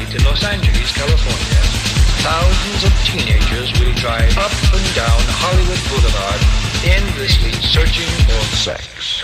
Tonight in Los Angeles, California, thousands of teenagers will drive up and down Hollywood Boulevard, endlessly searching for sex.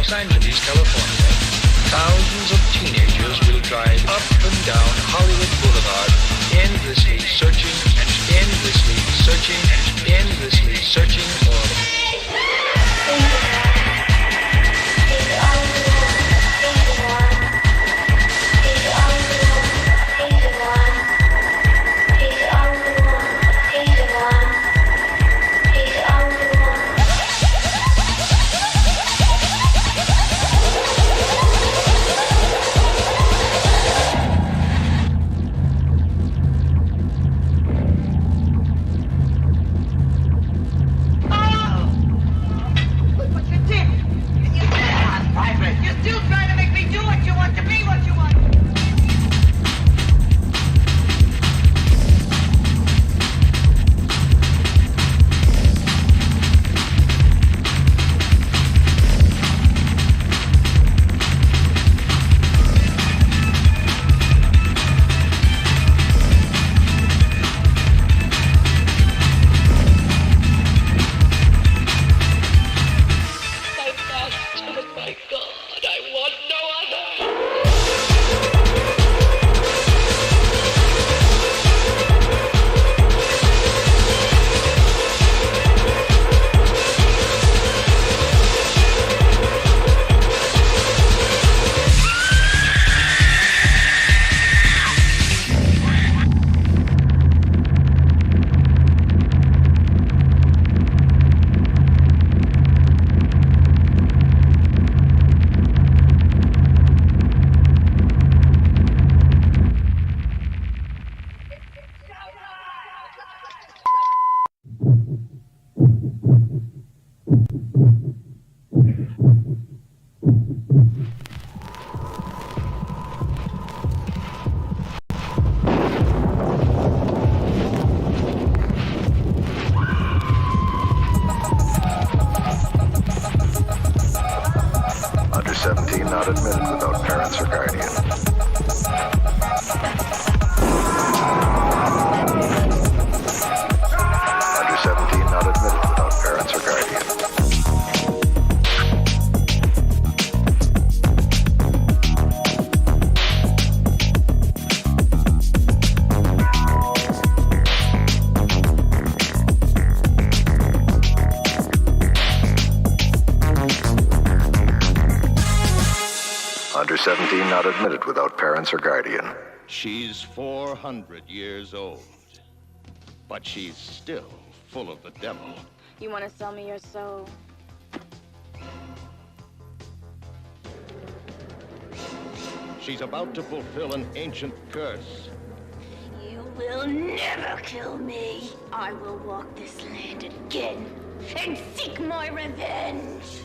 Los Angeles, California, thousands of teenagers will drive up and down Hollywood Boulevard, endlessly searching and endlessly searching and endlessly searching for under 17 not admitted without parents or guardian. She's 400 years old, but she's still full of the devil. You want to sell me your soul? She's about to fulfill an ancient curse. You will never kill me. I will walk this land again and seek my revenge.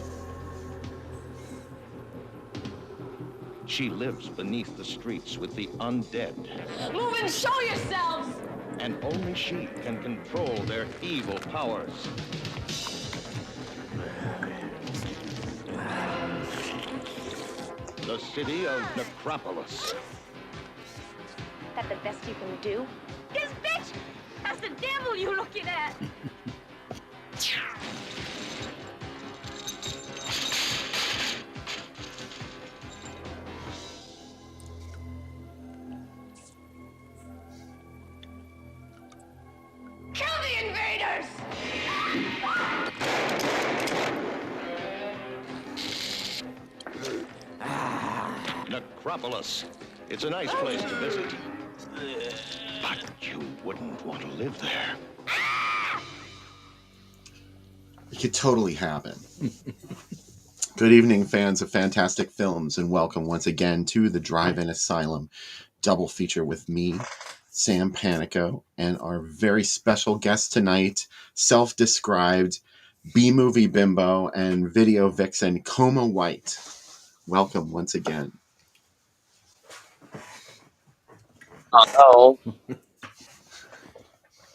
She lives beneath the streets with the undead. Move and show yourselves! And only she can control their evil powers. The city of Necropolis. That the best you can do? This bitch! That's the devil you're looking at! Kill the invaders! Necropolis. It's a nice place to visit. But you wouldn't want to live there. It could totally happen. Good evening, fans of fantastic films, and welcome once again to the Drive-In Asylum double feature with me, Sam Panico, and our very special guest tonight, self-described B-movie bimbo and video vixen, Coma White. Welcome once again. Hello. Can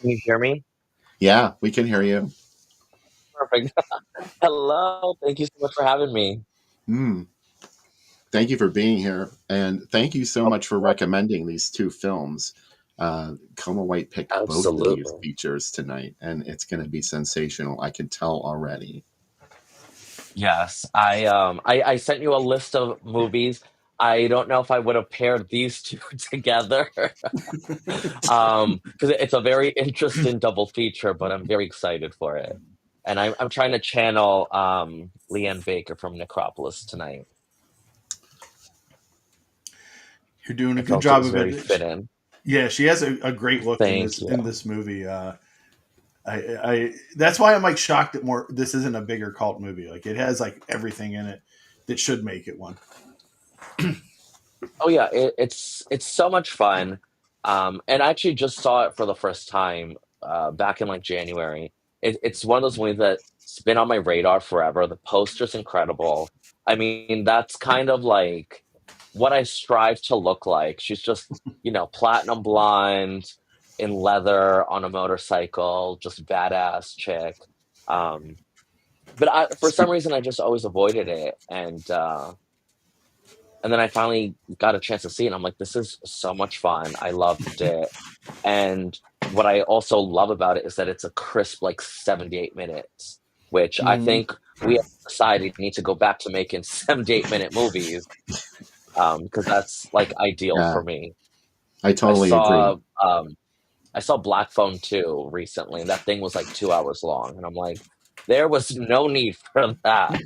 you hear me? Yeah, we can hear you. Perfect. Hello. Thank you so much for having me. Thank you for being here, and thank you so much for recommending these two films. Coma White picked both of these features tonight, and it's going to be sensational. I can tell already. Yes, I sent you a list of movies. I don't know if I would have paired these two together because it's a very interesting double feature, but I'm very excited for it. And I'm trying to channel Leanne Baker from Necropolis tonight. You're doing a good job of very it. Fit in. Yeah, she has a great look in this movie. I that's why I'm like shocked that this isn't a bigger cult movie. Like it has like everything in it that should make it one. Oh yeah, it's so much fun. And I actually just saw it for the first time back in like January. It's one of those movies that's been on my radar forever. The poster's incredible. I mean, that's kind of like what I strive to look like. She's just, platinum blonde in leather on a motorcycle, just badass chick. But for some reason, I just always avoided it. And then I finally got a chance to see it. And I'm like, this is so much fun. I loved it. And what I also love about it is that it's a crisp, like 78 minutes, which I think we as a society need to go back to making 78-minute movies because that's like ideal for me. I totally agree. I saw Black Phone 2 recently, and that thing was like 2 hours long. And I'm like, there was no need for that.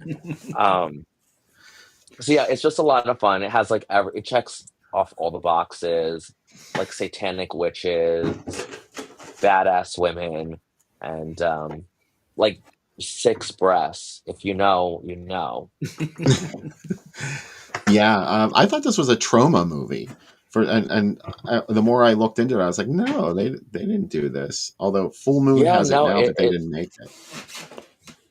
So yeah, it's just a lot of fun. It has like it checks off all the boxes, like satanic witches, badass women, and like 6 breasts. If you know, you know. Yeah, I thought this was a trauma movie. The more I looked into it, I was like, no, they didn't do this. Although Full Moon has it now that they didn't make it.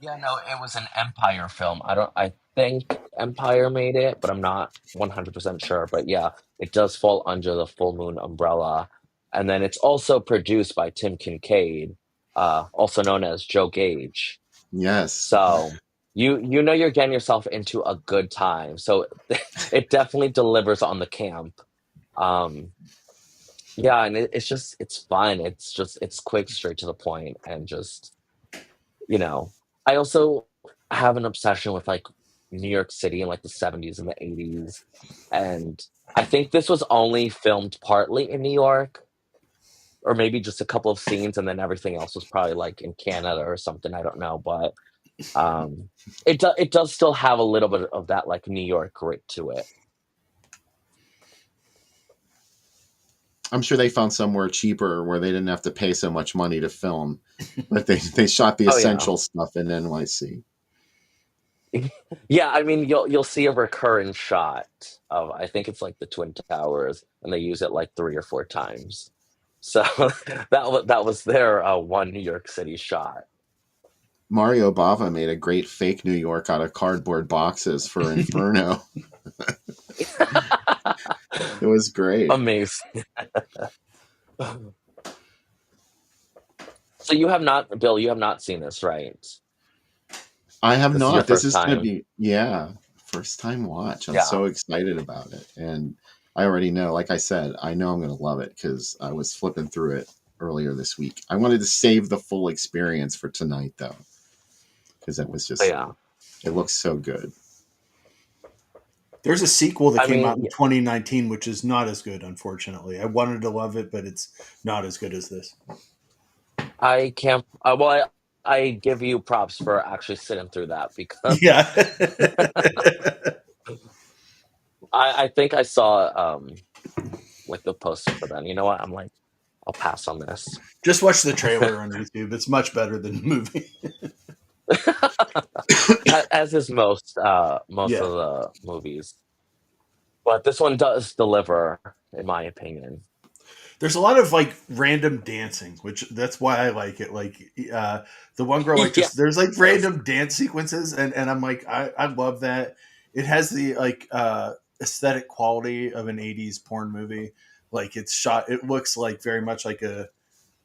Yeah, no, it was an Empire film. I think Empire made it, but I'm not 100% sure. But yeah, it does fall under the Full Moon umbrella. And then it's also produced by Tim Kincaid, also known as Joe Gage. Yes. So you know you're getting yourself into a good time. So it definitely delivers on the camp. Yeah, and it's fun. It's quick, straight to the point, and just, I also have an obsession with like New York City in like the 70s and the 80s. And I think this was only filmed partly in New York, or maybe just a couple of scenes, and then everything else was probably like in Canada or something. I don't know, but it does still have a little bit of that like New York grit to it. I'm sure they found somewhere cheaper where they didn't have to pay so much money to film, but they shot the Oh yeah. essential stuff in NYC. Yeah, I mean you'll see a recurrent shot of, I think it's like the Twin Towers, and they use it like 3 or 4 times. So that was their one New York City shot. Mario Bava made a great fake New York out of cardboard boxes for Inferno. It was great. Amazing. So you have not, Bill, you have not seen this, right? I have This is your not. This first is going to time. be, yeah, first time watch. I'm Yeah. so excited about it. And I already know, like I said, I know I'm going to love it because I was flipping through it earlier this week. I wanted to save the full experience for tonight, though, because it was Oh, just, yeah. it looks so good. There's a sequel that I came mean, out in 2019, which is not as good, unfortunately. I wanted to love it, but it's not as good as this. I can't. Well, I give you props for actually sitting through that, because Yeah. I think I saw like the poster for that. You know what? I'm like, I'll pass on this. Just watch the trailer on YouTube. It's much better than the movie. As is most Yeah. of the movies, but this one does deliver, in my opinion. There's a lot of like random dancing, which that's why I like it. Like the one girl, like just there's like Yes. random dance sequences, and I'm like, I love that. It has the like aesthetic quality of an 80s porn movie. Like it's shot, it looks like very much like a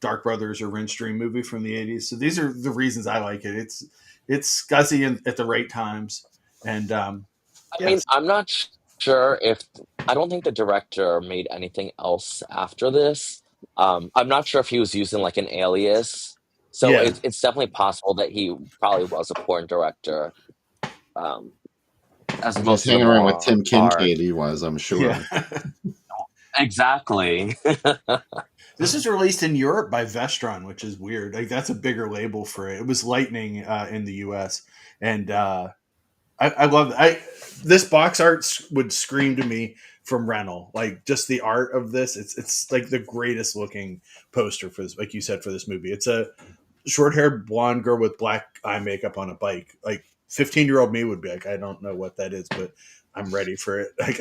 Dark Brothers or Rinse Stream movie from the 80s. So these are the reasons I like it. It's scuzzy at the right times, and I mean, yes, I'm not sure if, I don't think the director made anything else after this. I'm not sure if he was using like an alias, so yeah, it's definitely possible that he probably was a porn director, um, as If he's most of hanging them around with Tim are. Kincaid, he was, I'm yeah. sure. Exactly. This was released in Europe by Vestron, which is weird. Like that's a bigger label for it. It was Lightning in the U.S. and I love this box art would scream to me from rental. Like just the art of this, it's like the greatest looking poster for this. Like you said, for this movie, it's a short haired blonde girl with black eye makeup on a bike. Like 15-year-old me would be like, I don't know what that is, but I'm ready for it. Like,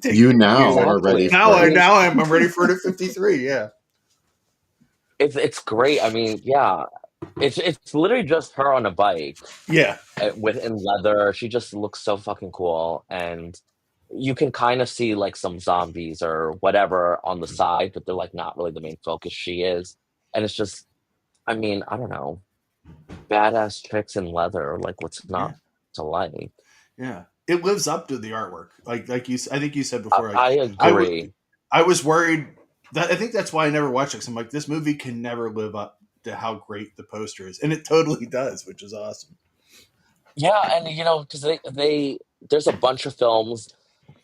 You now are ready Exactly. now for it. I'm ready for it at 53. Yeah. It's great. I mean, yeah, it's literally just her on a bike, Yeah. in leather. She just looks so fucking cool, and you can kind of see like some zombies or whatever on the side, but they're like not really the main focus. She is, and it's just, I mean, I don't know, badass chicks in leather. Like, what's Yeah. not to like? Yeah. It lives up to the artwork. Like you, I think you said I, before, like I I would, agree. I was worried that I think that's why I never watched it. 'Cause I'm like, this movie can never live up to how great the poster is, and it totally does, which is awesome. Yeah, and because there's a bunch of films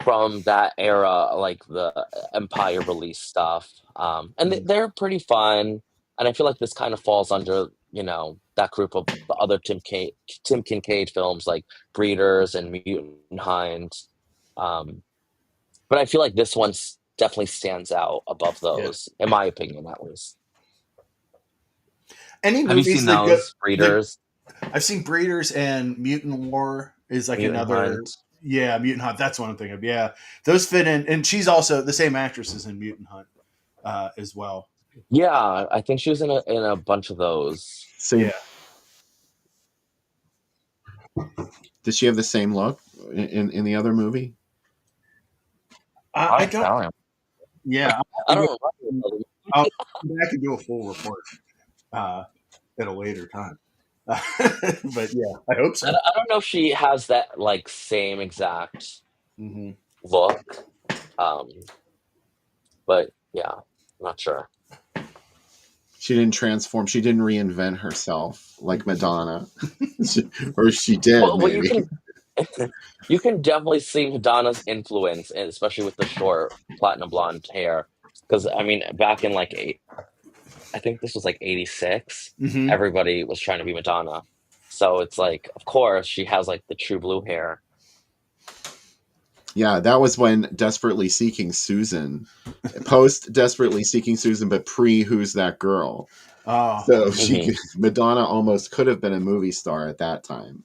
from that era, like the Empire release stuff, and Mhm. they're pretty fun. And I feel like this kind of falls under that group of the other Tim Kincaid films, like Breeders and Mutant Hind. Um, but I feel like this one definitely stands out above Yeah. those, in my opinion, at least. Any Have you movies seen that go those that Breeders, I've seen Breeders and Mutant War is like Mutant another. Hunt? Yeah, Mutant Hunt. That's one I'm thinking of. Yeah, those fit in, and she's also the same actress as in Mutant Hunt as well. Yeah, I think she was in a bunch of those. Same. Yeah, Did she have the same look in the other movie? I I don't. don't know. Yeah, I don't remember. I'll come back and do a full report uh, at a later time. But yeah, I hope so. I don't know if she has that like same exact Hmm. look, um, but yeah, I'm not sure. She didn't transform. She didn't reinvent herself like Madonna, or she did Well, you maybe. can you can definitely see Madonna's influence, and especially with the short platinum blonde hair. Because I mean, back in like I think this was like '86. Hmm. Everybody was trying to be Madonna, so it's like, of course, she has like the true blue hair. Yeah, that was when Desperately Seeking Susan, post Desperately Seeking Susan, but pre Who's That Girl. Oh, So Hmm. Madonna almost could have been a movie star at that time.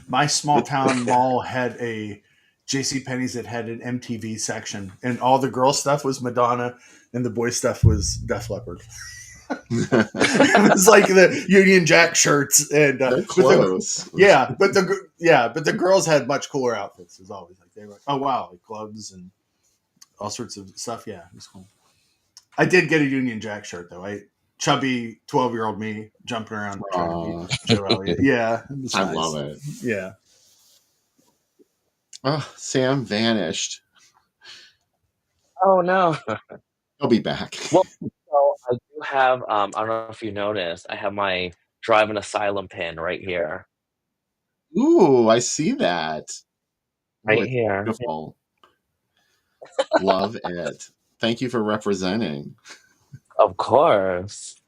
my small town mall had a JCPenney's that had an MTV section, and all the girl stuff was Madonna, and the boy stuff was Def Leppard. It was like the Union Jack shirts, and They're close. but the girls had much cooler outfits. As always, like they were, oh wow, like gloves and all sorts of stuff. Yeah, it was cool. I did get a Union Jack shirt though. Chubby 12-year-old me jumping around trying to be Aw, Joe Elliott. Yeah, it was I nice. love it. Yeah. Oh, Sam vanished. Oh no. He'll be back. Well, so I do have, I don't know if you noticed, I have my Drive an Asylum pin right here. Ooh, I see that. Oh, Right it's here. beautiful. Love it. Thank you for representing. Of course.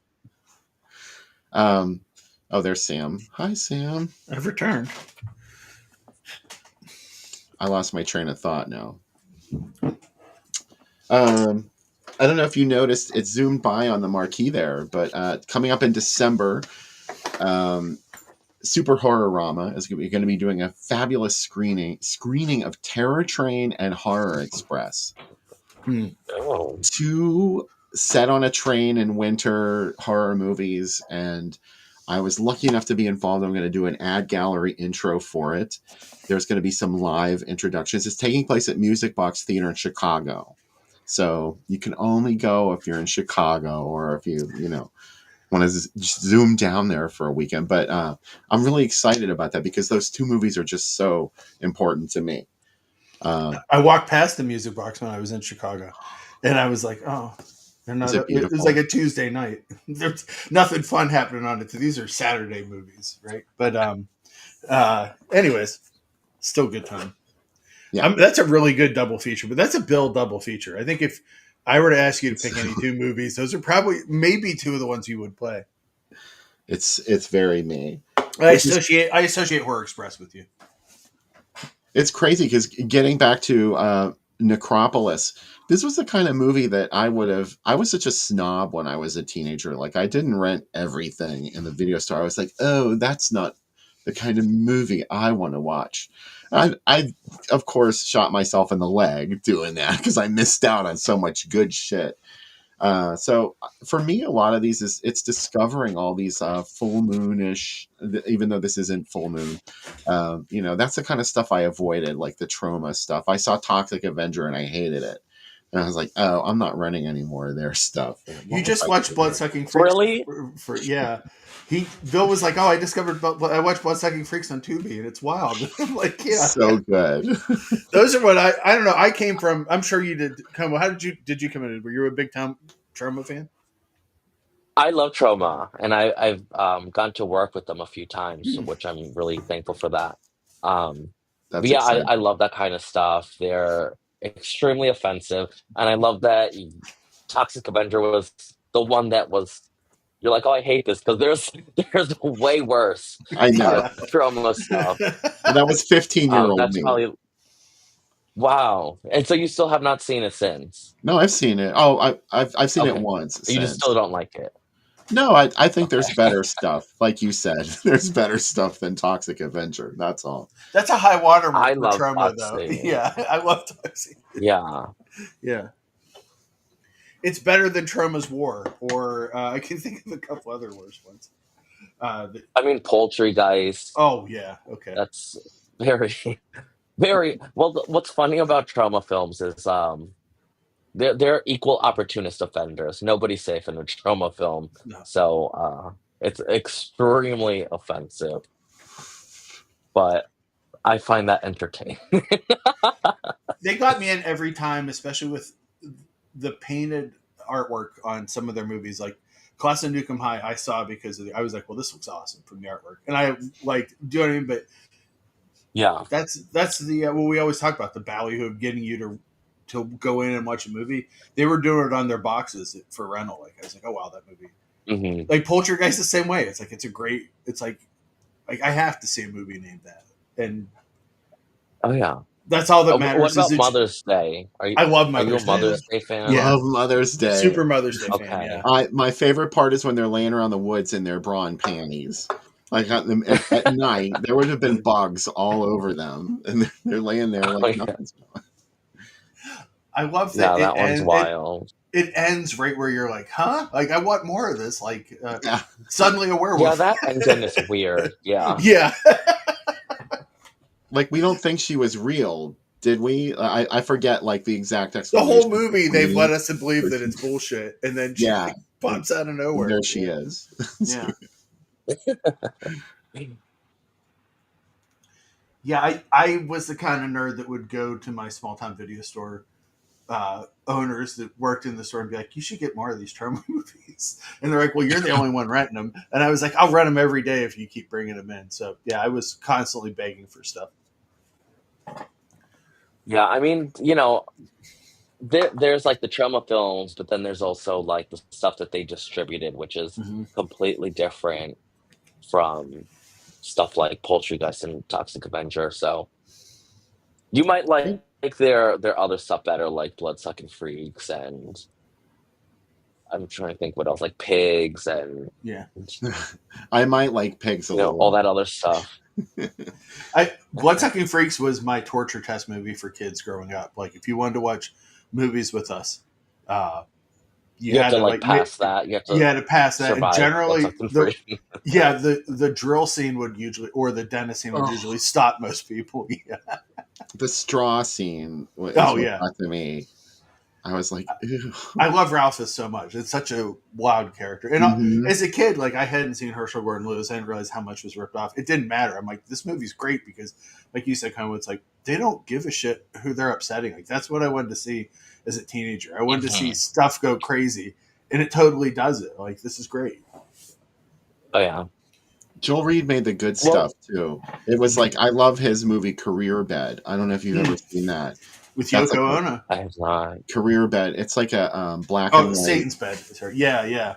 Oh, there's Sam. Hi, Sam. I've returned. I lost my train of thought now. I don't know if you noticed, it zoomed by on the marquee there, but coming up in December, Super Horror-Rama is going to be doing a fabulous screening of Terror Train and Horror Express. Oh. Two set on a train in winter horror movies, and I was lucky enough to be involved. I'm going to do an ad gallery intro for it. There's going to be some live introductions. It's taking place at Music Box Theater in Chicago. So you can only go if you're in Chicago or if you want to just zoom down there for a weekend. But I'm really excited about that because those two movies are just so important to me. I walked past the Music Box when I was in Chicago, and I was like, "Oh, they're not." Is it It was beautiful? like a Tuesday night. There's nothing fun happening on it. These are Saturday movies, right? But anyways, still good time. Yeah. That's a really good double feature, but that's a Bill double feature. I think if I were to ask you to pick any two movies, those are probably maybe two of the ones you would play. It's very me. I associate Horror Express with you. It's crazy because getting back to Necropolis, this was the kind of movie that I was such a snob when I was a teenager. Like I didn't rent everything in the video store. I was like, oh, that's not the kind of movie I want to watch. I of course shot myself in the leg doing that because I missed out on so much good shit. So for me, a lot of these it's discovering all these full moonish, even though this isn't full moon. That's the kind of stuff I avoided, like the trauma stuff. I saw Toxic Avenger and I hated it, and I was like, oh, I'm not renting any more of their stuff. You just watched Bloodsucking Freaks. Really? Yeah. Bill was like, "Oh, I watched Bloodsucking Freaks on Tubi, and it's wild." I'm like, yeah, so good. those are what I don't know. I came from. I'm sure you did. How did you come in? Were you a big time Trauma fan? I love Trauma, and I've gone to work with them a few times, which I'm really thankful for that. But That's yeah, exciting. I love that kind of stuff. They're extremely offensive, and I love that Toxic Avenger was the one that was. You're like, oh, I hate this because there's way worse I know. Trauma stuff. And that was 15-year-old That's me. probably wow. And so you still have not seen it since. No, I've seen it. Oh, I've seen it Okay, once you just since. still don't like it. No, I think there's Okay. better stuff. Like you said, there's better stuff than Toxic Avenger. That's all. That's a high watermark I for love Trauma, though. Toxic. Yeah, I love Toxic. Yeah. Yeah, it's better than Trauma's War, or I can think of a couple other worse ones. I mean, Poultrygeist. Oh yeah, okay. That's very, very well. What's funny about trauma films is they're equal opportunist offenders. Nobody's safe in a trauma film, No. so it's extremely offensive. But I find that entertaining. They got me in every time, especially with the painted artwork on some of their movies. Like Class of Nukem High, I saw because I was like, well, this looks awesome from the artwork, and I like, do you know what I mean? But Yeah. that's the what we always talk about, the ballyhoo of getting you to go in and watch a movie. They were doing it on their boxes for rental. Like I was like, oh wow, that movie. Hmm. Like Poltergeist the same way. It's like it's like I have to see a movie named that. And Oh yeah. That's all that What matters. about Mother's Day? I love Are you a Mother's Day. Mother's Day fan? Yeah. Love Mother's Day. Super Mother's Day fan. Okay. Yeah. My favorite part is when they're laying around the woods in their bra and panties. Like at night, there would have been bugs all over them, and they're laying there like Oh, yeah. nothing's going. I love Yeah, that. that one's wild. It ends right where you're like, huh? Like, I want more of this. Like, Yeah. suddenly a werewolf. Yeah, that ending is weird. Yeah. Yeah. Like we don't think she was real, did we? I forget like the exact The explanation. whole movie, they've led us to believe that it's bullshit, and then she pops out of nowhere. There she is. Yeah. Yeah, I was the kind of nerd that would go to my small time video store owners that worked in the store and be like, you should get more of these Troma movies. And they're like, well, you're the only one renting them. And I was like, I'll rent them every day if you keep bringing them in. So, yeah, I was constantly begging for stuff. Yeah, I mean, you know, there's like the Troma films, but then there's also like the stuff that they distributed, which is completely different from stuff like Poltergeist and Toxic Avenger. So you might like their other stuff better, like Bloodsucking Freaks, and I'm trying to think what else, like Pigs, and I might like Pigs a little. all that other stuff. Bloodsucking Freaks was my torture test movie for kids growing up. Like, if you wanted to watch movies with us, you had to like pass that. You had to pass that. And generally, the drill scene would usually, or the dentist scene would usually stop most people. Yeah. The straw scene was to me. I was like, ew. I love Ralphus so much. It's such a wild character. And as a kid, like, I hadn't seen Herschel Gordon Lewis. I didn't realize how much was ripped off. It didn't matter. I'm like, this movie's great because, like you said, kind of, it's like they don't give a shit who they're upsetting. Like, that's what I wanted to see as a teenager. I wanted to see stuff go crazy, and it totally does it. Like, this is great. Oh yeah. Joel Reed made the good stuff too. It was like, I love his movie Career Bed. I don't know if you've ever seen that. With Yoko Ono. I have not. Career Bed. It's like a black and white. Satan's Bed. Yeah.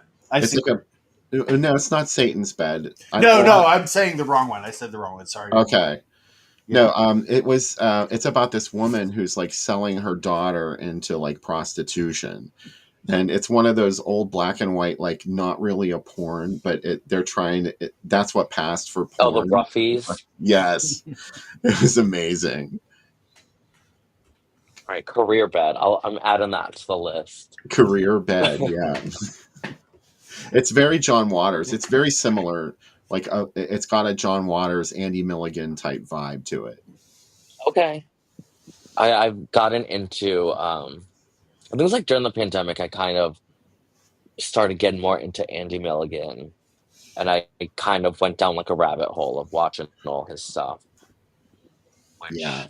No, it's not Satan's Bed. No, I'm saying the wrong one. I said the wrong one. Sorry. Okay. Yeah. No, it was. It's about this woman who's like selling her daughter into like prostitution, and it's one of those old black and white, like not really a porn, but they're trying to. That's what passed for porn. Oh, the roughies. Yes, it was amazing. All right, Career Bed. I'm adding that to the list. Career Bed, yeah. It's very John Waters. It's very similar. Like it's got a John Waters, Andy Milligan type vibe to it. Okay. I've gotten into. I think it was like during the pandemic, I kind of started getting more into Andy Milligan, and I kind of went down like a rabbit hole of watching all his stuff. Yeah.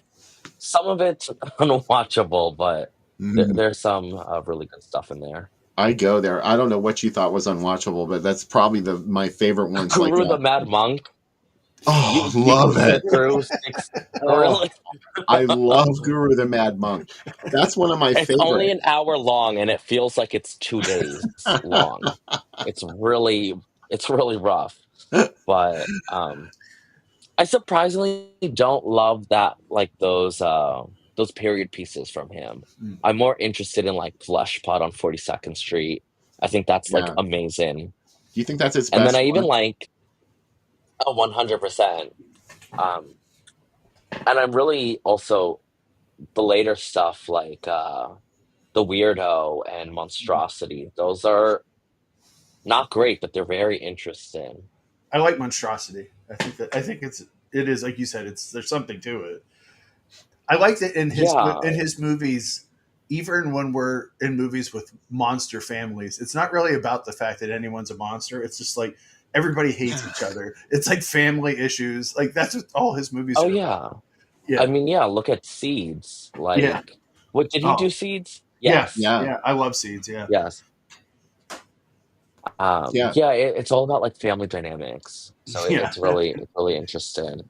Some of it's unwatchable, but there's some really good stuff in there. I go there. I don't know what you thought was unwatchable, but that's probably my favorite ones. Guru like the Mad Monk. Oh, love it. Really? I love Guru the Mad Monk. That's one of my favorites. It's only an hour long, and it feels like it's 2 days long. It's really rough. But I surprisingly don't love that, like those period pieces from him. I'm more interested in like Flesh Pot on 42nd Street. I think that's like amazing. Do you think that's his best? And then I even one? like 100%. And I'm really also the later stuff like The Weirdo and Monstrosity. Those are not great, but they're very interesting. I like Monstrosity. I think it is like you said. There's something to it. I like that in his movies, even when we're in movies with monster families, it's not really about the fact that anyone's a monster. It's just like everybody hates each other. It's like family issues. Like that's what all his movies are about. Yeah. I mean, look at Seeds. Like, what did he do? Seeds? Yes. Yeah. I love Seeds. Yeah. Yes. It's all about like family dynamics. So it's really interesting.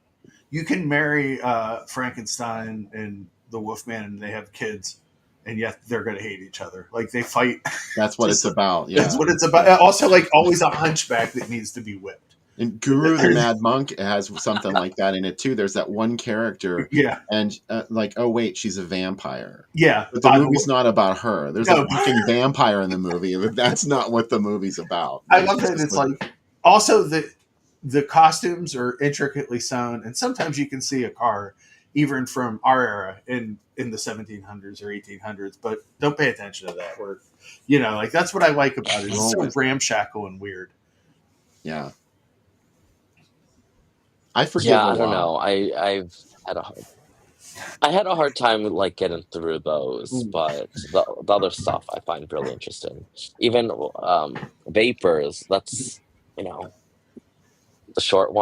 You can marry Frankenstein and the Wolfman, and they have kids, and yet they're going to hate each other. Like they fight. That's what it's about. Yeah, that's what it's about. Also, like always a hunchback that needs to be whipped. And Guru the Mad Monk has something like that in it too. There's that one character, Yeah, and like, oh wait, she's a vampire. yeah. But the By the movie's way, not about her. There's no, a fucking vampire in the movie, but that's not what the movie's about. I Like, love it's that just it's like also the costumes are intricately sewn, and sometimes you can see a car even from our era in the 1700s or 1800s, but don't pay attention to that. Or like that's what I like about it. It's roll so with it. ramshackle and weird. Yeah, I forgive Yeah, a I don't lot. know. I had a hard time like getting through those, Ooh. but the other stuff I find really interesting. Even Vapors, that's you know the short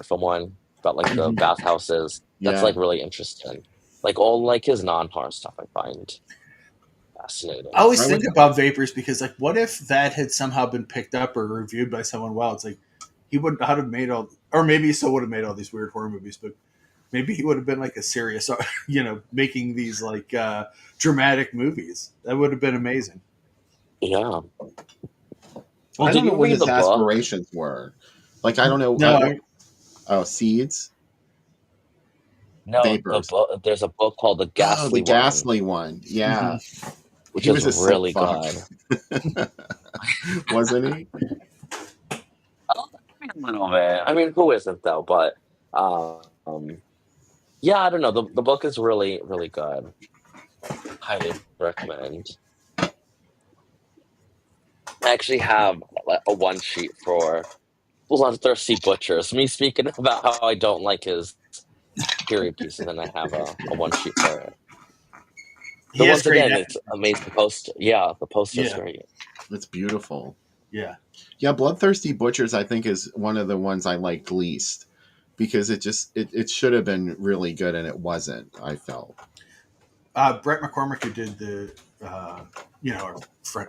film one about like the Mhm. bathhouses. That's Yeah, like really interesting. Like all like his non-horror stuff I find I fascinating. always I think would. about Vapors because, like, what if that had somehow been picked up or reviewed by someone? Well, it's like he would not have made all, or maybe he still would have made all these weird horror movies, but maybe he would have been like a serious, making these like dramatic movies. That would have been amazing. Yeah. Well, I did don't know you what read his the book? aspirations were. Like, I don't know. No, I, Oh, Seeds, No, the Vapors. book. There's a book called The Oh, the Ghastly One, Ghastly one. mhm. Yeah, which he is was a sick really fuck, good. wasn't he? A little bit. I mean, who isn't though? But yeah, I don't know. The book is really really good. Highly recommend. I actually have like, a one sheet for Bloodthirsty Butchers. Me speaking about how I don't like his period pieces, and I have a one sheet for it. He But has once great. again, it's amazing poster. Yeah, the poster's Yeah, great. It's beautiful. yeah. Yeah, Bloodthirsty Butchers, I think, is one of the ones I liked least because it should have been really good and it wasn't. I felt. Brett McCormick, who did the, our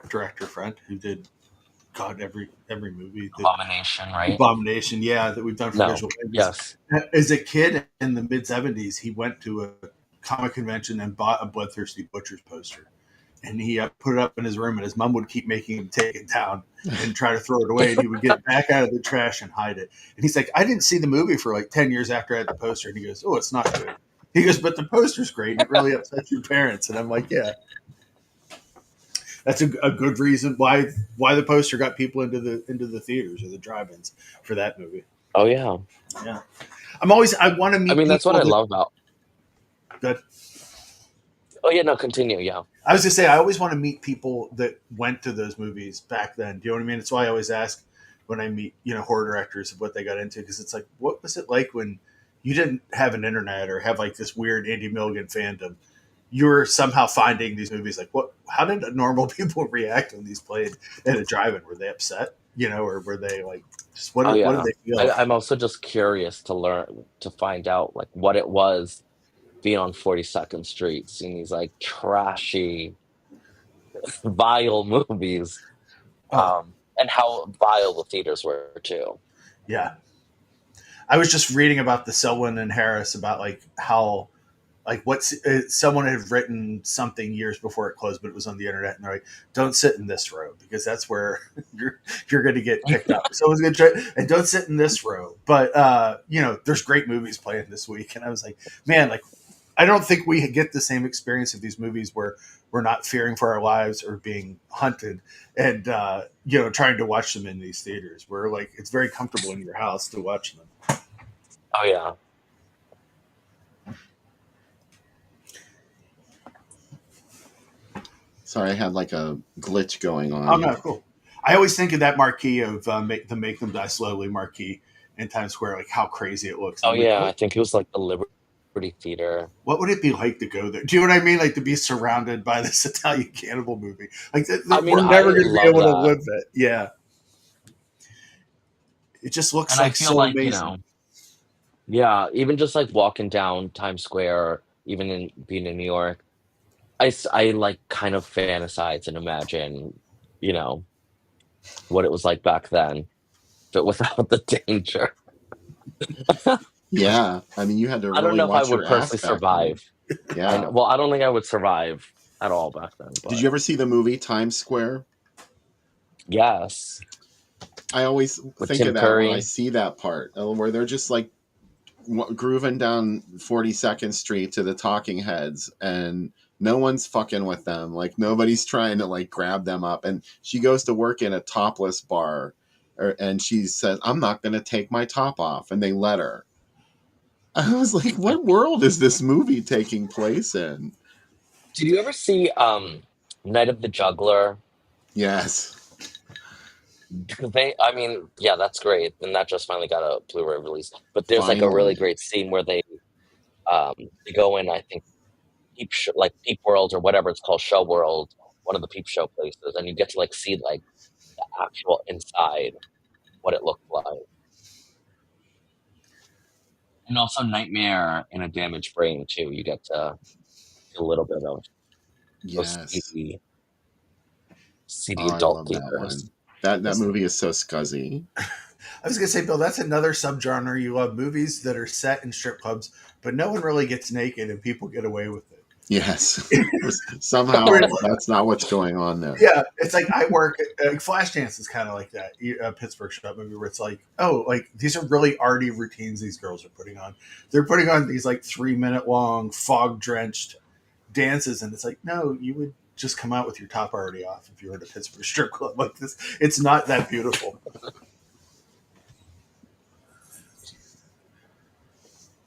director friend, who did God every movie, the Abomination, right? Abomination, yeah, that we've done for No. visual images. Yes. As a kid in the mid '70s, he went to a comic convention and bought a Bloodthirsty Butchers poster, and he put it up in his room. And his mom would keep making him take it down and try to throw it away, and he would get it back out of the trash and hide it. And he's like, "I didn't see the movie for like 10 years after I had the poster." And he goes, "Oh, it's not good." He goes, "But the poster's great. And it really upsets your parents." And I'm like, "Yeah." That's a good reason why the poster got people into the theaters or the drive-ins for that movie. Oh yeah. Yeah, I want to I meet mean, that's what people I that. love about. Good. Oh yeah, no, continue. Yeah. I was gonna say I always want to meet people that went to those movies back then. Do you know what I mean? It's why I always ask when I meet horror directors of what they got into, because it's like, what was it like when you didn't have an internet or have like this weird Andy Milligan fandom? You were somehow finding these movies. Like, what? How did normal people react when these played at a drive-in? Were they upset? Or were they like, just Oh what did yeah. they feel? I'm also just curious to find out like what it was being on 42nd Street, seeing these like trashy, vile movies, Oh, and how vile the theaters were too. yeah. I was just reading about the Selwyn and Harris about like how like what's someone had written something years before it closed, but it was on the internet, and they're like, "Don't sit in this row because that's where you're going to get picked up." Someone's going to try, and don't sit in this row. But there's great movies playing this week, and I was like, man, like I don't think we get the same experience of these movies where we're not fearing for our lives or being hunted, and trying to watch them in these theaters. Where like it's very comfortable in your house to watch them. Oh yeah. Sorry, I had like a glitch going Oh on. no, cool. I always think of that marquee of the "Make Them Die Slowly" marquee in Times Square, like how crazy it looks. And Oh I'm like, yeah. I think it was like the Liberty Theater. what would it be like to go there? Do you know what I mean? Like to be surrounded by this Italian cannibal movie. Like I mean, we're never I going to be love able to that, live it. Yeah, it just looks and I like feel so like amazing. yeah, even just like walking down Times Square, even in being in New York, I like kind of fantasize and imagine, you know, what it was like back then, but without the danger. Yeah, I mean, you had to I don't really know if I watch would your ass personally back then. survive. Yeah. Well, I don't think I would survive at all back then, Did but you ever see the movie Times Square? yes. I always with think Tim of that when I Curry. see that part where they're just like grooving down 42nd Street to the Talking Heads, and no one's fucking with them. Like nobody's trying to like grab them up. And she goes to work in a topless bar, and she says, "I'm not going to take my top off," and they let her. I was like, "What world is this movie taking place in?" Did you ever see Night of the Juggler? Yes, Because I mean, yeah, that's great, and that just finally got a Blu-ray release. But there's like a really finally. great scene where they go in, I think, like Peep World or whatever it's called, Show World, one of the peep show places, and you get to like see like the actual inside, what it looked like, and also Nightmare in a Damaged Brain too. You get to see a little bit of those Yes. seedy Oh, I adult love that theaters. one. That movie is so scuzzy. I was gonna say, Bill, that's another subgenre. You love movies that are set in strip clubs, but no one really gets naked and people get away with it. Yes. Where Somehow it's like, that's not what's going on there. yeah, it's like I work at Flashdance is kind of like that Pittsburgh shop movie where it's like, oh, like these are really arty routines these girls are putting on. They're putting on these like 3 minute long fog drenched dances, and it's like, no, you would just come out with your top already off if you were at a Pittsburgh strip club like this. It's not that beautiful.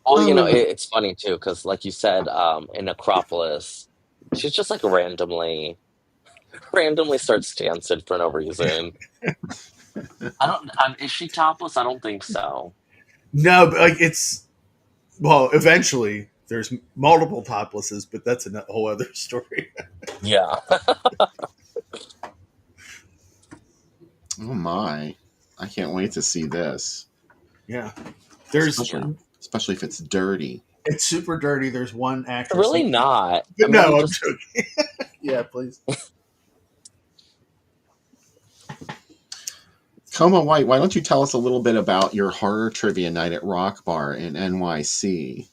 Well, Oh, it's funny too because, like you said, in Necropolis, she's just like randomly starts dancing for no reason. I don't. Is she topless? I don't think so. No, but like it's well, eventually there's multiple toplesses, but that's a whole other story. Yeah. oh my. I can't wait to see this. Yeah, there's Yeah. Especially if it's dirty. it's super dirty. There's one actress. Really not. I But mean, no, I'm just joking. Yeah, please. Coma White, why don't you tell us a little bit about your horror trivia night at Rock Bar in NYC?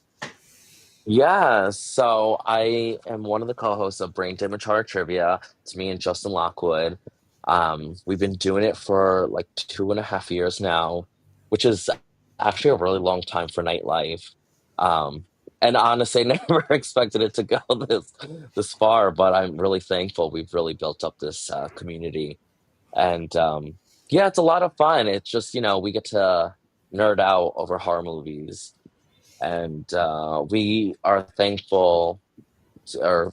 yeah. So I am one of the co-hosts of Brain Damage Horror Trivia. It's me and Justin Lockwood. We've been doing it for like 2.5 years now, which is actually a really long time for nightlife. Um, and honestly, never expected it to go this far, but I'm really thankful. We've really built up this community, and yeah, it's a lot of fun. It's just we get to nerd out over horror movies, and we are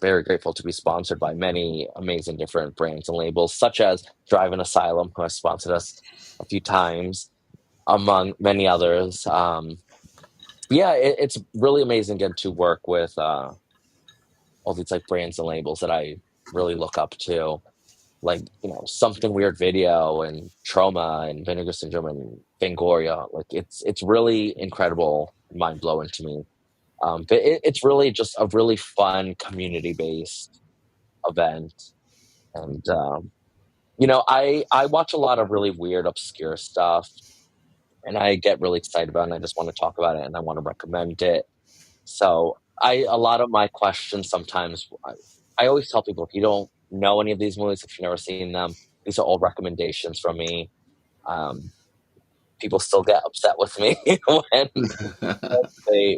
very grateful to be sponsored by many amazing different brands and labels, such as Drive and Asylum, who has sponsored us a few times, among many others. Yeah, it's really amazing getting to work with all these like brands and labels that I really look up to, like Something Weird Video and Trauma and Vinegar Syndrome and Fangoria. Like it's really incredible, mind blowing to me. But it's really just a really fun community based event, and I watch a lot of really weird, obscure stuff, and I get really excited about it, and I just want to talk about it, and I want to recommend it. So a lot of my questions sometimes, I always tell people, if you don't know any of these movies, if you've never seen them, these are all recommendations from me. Um, People still get upset with me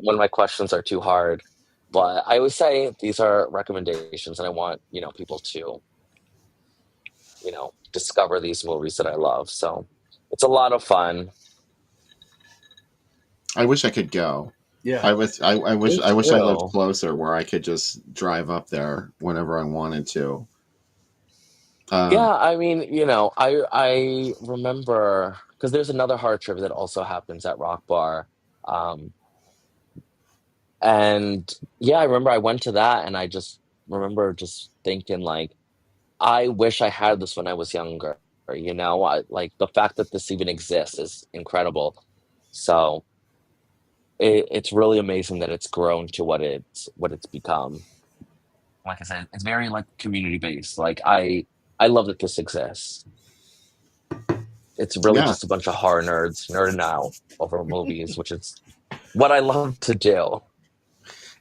when my questions are too hard, but I always say these are recommendations, and I want people to discover these movies that I love. So it's a lot of fun. I wish I could go. Yeah, I wish I lived Too. closer where I could just drive up there whenever I wanted to. Yeah, I mean, I remember because there's another horror trip that also happens at Rock Bar. Um, and yeah, I remember I went to that and I just remember just thinking like, I wish I had this when I was younger. Like the fact that this even exists is incredible. So it's really amazing that it's grown to what it's become. Like I said, it's very like community based. Like I love that this exists. It's really Yeah. just a bunch of horror nerds nerding out over movies, which is what I love to do.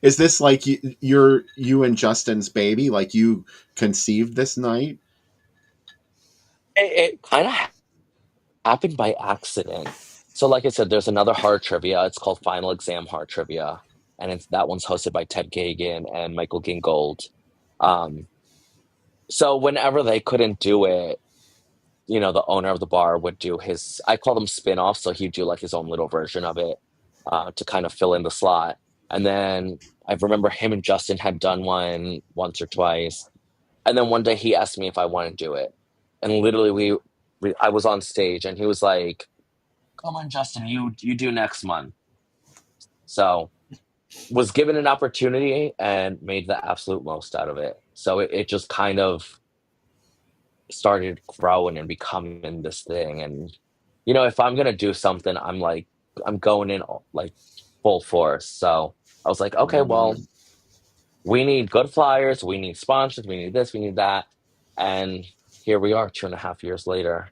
Is this like you and Justin's baby? Like you conceived this night? It kind of happened by accident. So, like I said, there's another horror trivia. It's called Final Exam Horror Trivia, and that one's hosted by Ted Kagan and Michael Gingold. Um, so whenever they couldn't do it, the owner of the bar would do his, I call them spin-offs, so he'd do like his own little version of it to kind of fill in the slot. And then I remember him and Justin had done one once or twice. And then one day he asked me if I want to do it. And literally I was on stage and he was like, "Come on, Justin, you do next month." So was given an opportunity and made the absolute most out of it. So it just kind of started growing and becoming this thing. And if I'm gonna do something, I'm going in like full force. So I was like, okay, Right well, on. we need good flyers, we need sponsors, we need this, we need that, and here we are, 2.5 years later.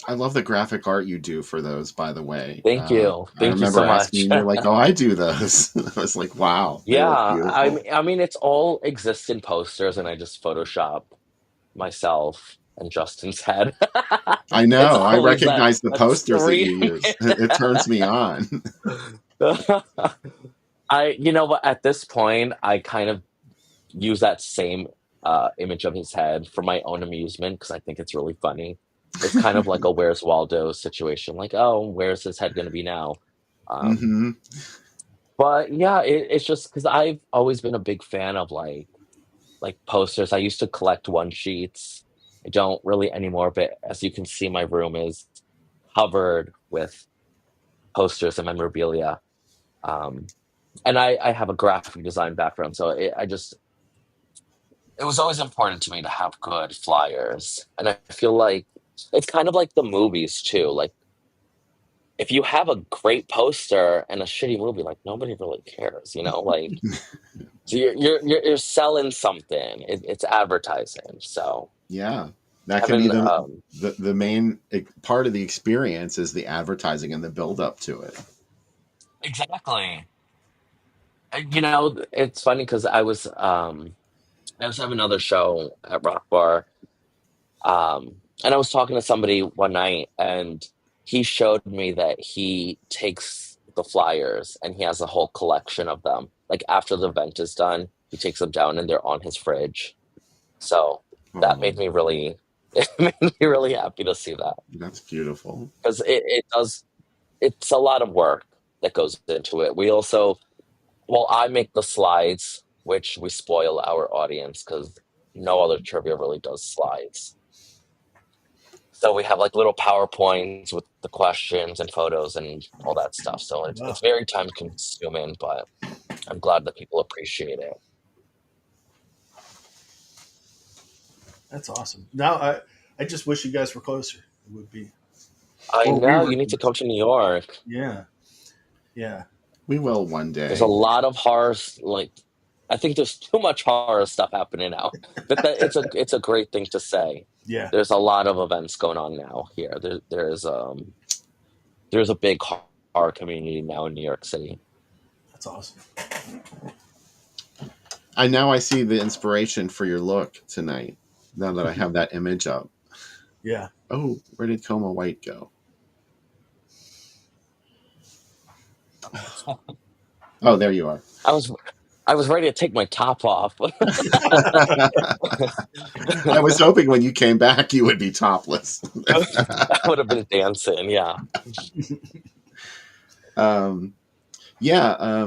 I love the graphic art you do for those, by the way. Thank you, I thank you so remember asking you, much. and you're like, "Oh, I do those." I was like, "Wow, they Yeah, look beautiful." I mean, it's all existing posters, and I just Photoshop myself and Justin's head. I It's know. I always recognize the that posters that scream. you use. It turns me on. What? At this point, I kind of use that same image of his head for my own amusement because I think it's really funny. It's kind of like a Where's Waldo situation. Like, oh, where's his head going to be now? Um, Hmm. but yeah, it's just because I've always been a big fan of like posters. I used to collect one sheets. I don't really anymore, but as you can see, my room is covered with posters and memorabilia. Um, and I have a graphic design background, so it was always important to me to have good flyers. And I feel like it's kind of like the movies too. Like if you have a great poster and a shitty movie, like nobody really cares, Like so you're selling something. It's advertising. So Yeah, that can be having the main part of the experience is the advertising and the build up to it. exactly. It's funny because I was having another show at Rock Bar. And I was talking to somebody one night, and he showed me that he takes the flyers and he has a whole collection of them. Like after the event is done, he takes them down and they're on his fridge. So that Oh, made me really, it made me really happy to see that that's beautiful. because it does, it's a lot of work that goes into it. We also, well, I make the slides, which we spoil our audience because no other trivia really does slides. So we have like little PowerPoints with the questions and photos and all that stuff. So it's Wow, it's very time consuming, but I'm glad that people appreciate it. that's awesome. Now I just wish you guys were closer. It would be. I Well, we know were you need to come closer. to New York. Yeah, yeah. We will one There's a day. lot of horror. Like I think there's too much horror stuff happening now. But it's a great thing to say. Yeah, There's a lot of events going on now here. There's a big horror community now in New York City. that's awesome. I see the inspiration for your look tonight. Now that I have that image up. Yeah. Oh, where did Coma White go? Oh, there you are. I was I was ready to take my top off. I was hoping when you came back you would be topless. I would have been dancing, yeah. um, yeah,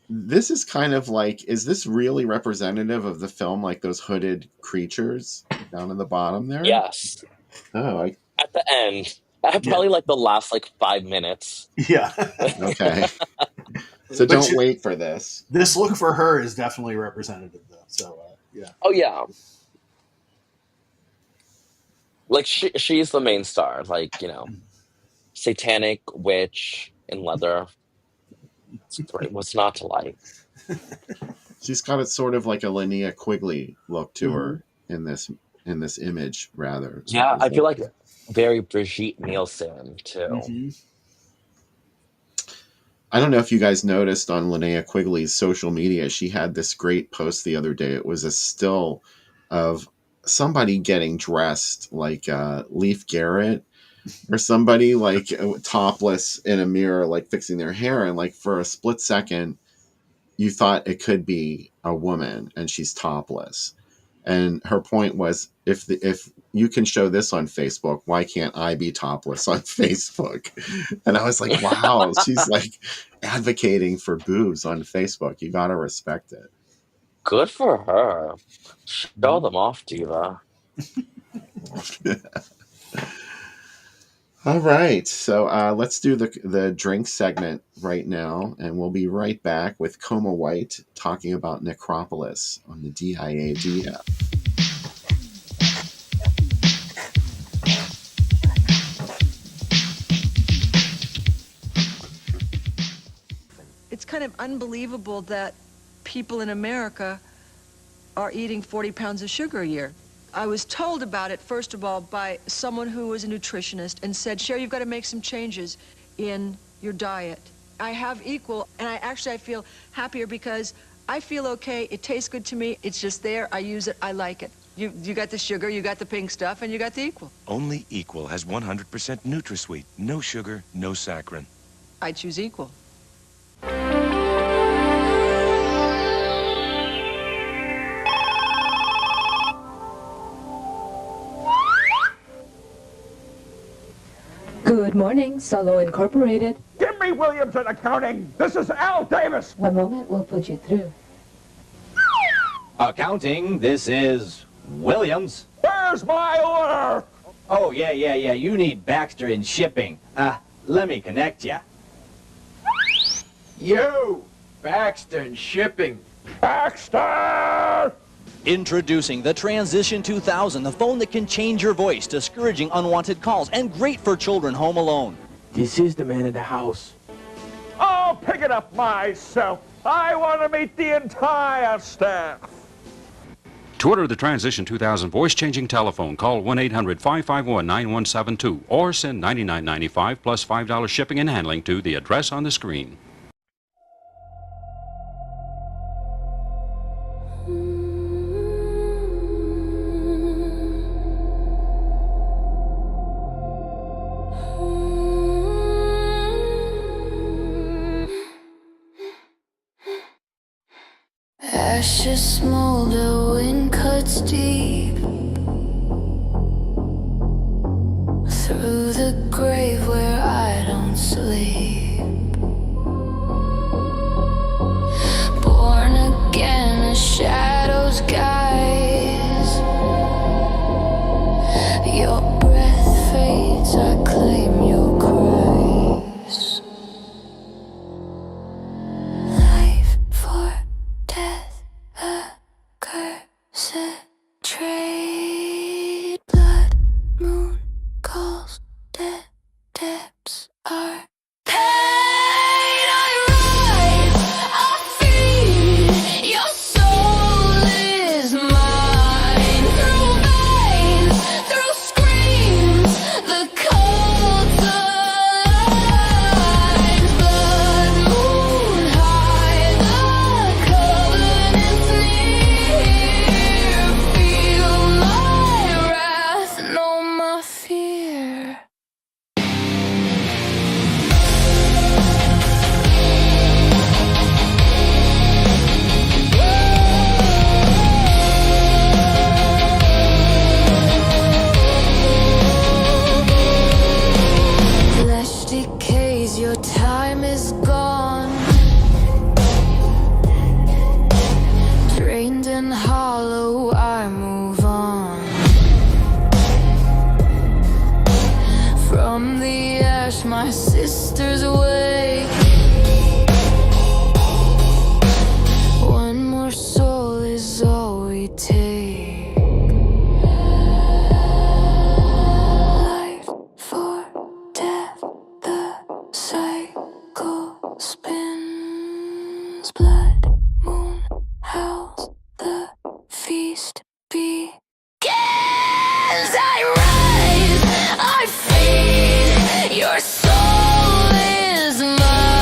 this is kind of like, is this really representative of the film, like those hooded creatures down in the bottom there? Yes. Oh, At the end. I Yeah. probably like the last like 5 minutes. Yeah. okay. So But don't wait for this. this look for her is definitely representative, though. So, yeah. Oh yeah. Like she's the main star. Like, satanic witch in leather. What's not to like? She's got it sort of like a Linnea Quigley look to Mhm. her in this image, rather. Yeah, I feel like very Brigitte Nielsen too. Mhm. I don't know if you guys noticed on Linnea Quigley's social media, she had this great post the other day. It was a still of somebody getting dressed like Leif Garrett or somebody like topless in a mirror, like fixing their hair. And like for a split second, you thought it could be a woman and she's topless. And her point was, if you can show this on Facebook, why can't I be topless on Facebook? And I was like, wow, she's like advocating for boobs on Facebook. You got to respect it. Good for her. Show them off, Diva. All right, so let's do the drink segment right now, and we'll be right back with Coma White talking about Necropolis on the DIAD app. It's kind of unbelievable that people in America are eating 40 pounds of sugar a year. I was told about it, first of all, by someone who was a nutritionist and said, Sherry, you've got to make some changes in your diet. I have equal, and I feel happier because I feel okay. It tastes good to me. It's just there. I use it. I like it. You got the sugar, you got the pink stuff, and you got the equal. Only Equal has 100% NutraSweet. No sugar, no saccharin. I choose equal. Good morning, Solo Incorporated. Give me Williams in accounting. This is Al Davis. One moment, we'll put you through. Accounting, this is Williams. Where's my order? Oh, yeah. You need Baxter in shipping. Let me connect ya. Yo, Baxter in shipping. Baxter! Introducing the Transition 2000, the phone that can change your voice, discouraging unwanted calls, and great for children home alone. This is the man of the house. I'll pick it up myself. I want to meet the entire staff. To order the Transition 2000 voice-changing telephone, call 1-800-551-9172 or send $99.95 plus $5 shipping and handling to the address on the screen. Ashes smolder, wind cuts deep through the grave where I don't sleep. Born again as shadows guise. Your breath fades, I claim your cries. Life for death, a cursed trade. Blood moon calls, dead depths are paid. I rise, I feed, your soul is mine. Through veins, through screams, the cold lines. Blood moon high, the covenant's near. Feel my wrath, know my fear. Flesh decays, your time is gone. Drained and hollow, I move on. From the ash, my sisters awake. One more soul is all we take. Life for death, the cycle spins. Blood moon howls, the feast begins. I rise, I feed, your soul is mine.